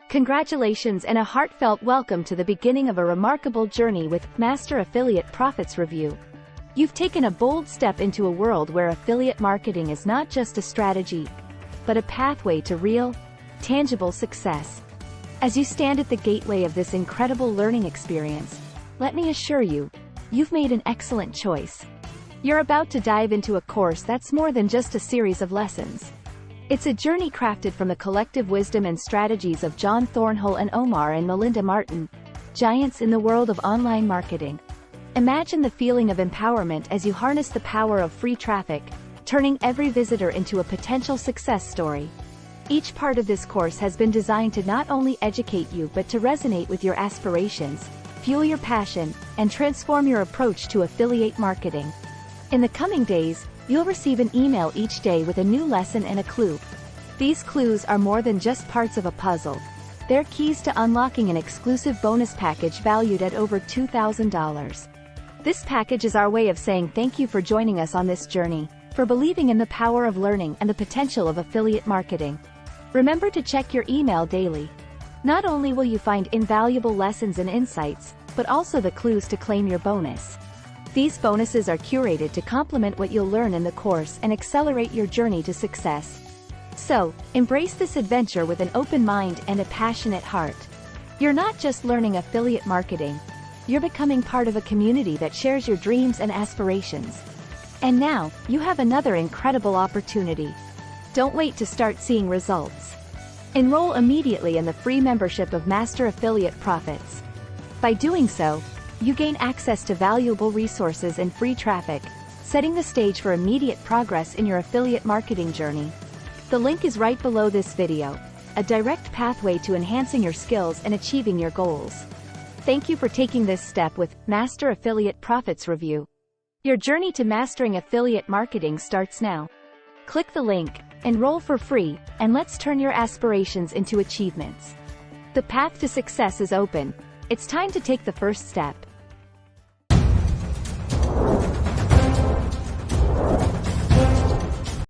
Congratulations and a heartfelt welcome to the beginning of a remarkable journey with Master Affiliate Profits Review. You've taken a bold step into a world where affiliate marketing is not just a strategy, but a pathway to real, tangible success. As you stand at the gateway of this incredible learning experience, let me assure you, you've made an excellent choice. You're about to dive into a course that's more than just a series of lessons. It's a journey crafted from the collective wisdom and strategies of John Thornhill and Omar and Melinda Martin, giants in the world of online marketing. Imagine the feeling of empowerment as you harness the power of free traffic, turning every visitor into a potential success story. Each part of this course has been designed to not only educate you but to resonate with your aspirations, fuel your passion, and transform your approach to affiliate marketing. In the coming days, you'll receive an email each day with a new lesson and a clue. These clues are more than just parts of a puzzle. They're keys to unlocking an exclusive bonus package valued at over $2,000. This package is our way of saying thank you for joining us on this journey, for believing in the power of learning and the potential of affiliate marketing. Remember to check your email daily. Not only will you find invaluable lessons and insights, but also the clues to claim your bonus. These bonuses are curated to complement what you'll learn in the course and accelerate your journey to success. So, embrace this adventure with an open mind and a passionate heart. You're not just learning affiliate marketing, you're becoming part of a community that shares your dreams and aspirations. And now, you have another incredible opportunity. Don't wait to start seeing results. Enroll immediately in the free membership of Master Affiliate Profits. By doing so, you gain access to valuable resources and free traffic, setting the stage for immediate progress in your affiliate marketing journey. The link is right below this video, a direct pathway to enhancing your skills and achieving your goals. Thank you for taking this step with Master Affiliate Profits Review. Your journey to mastering affiliate marketing starts now. Click the link, enroll for free, and let's turn your aspirations into achievements. The path to success is open. It's time to take the first step.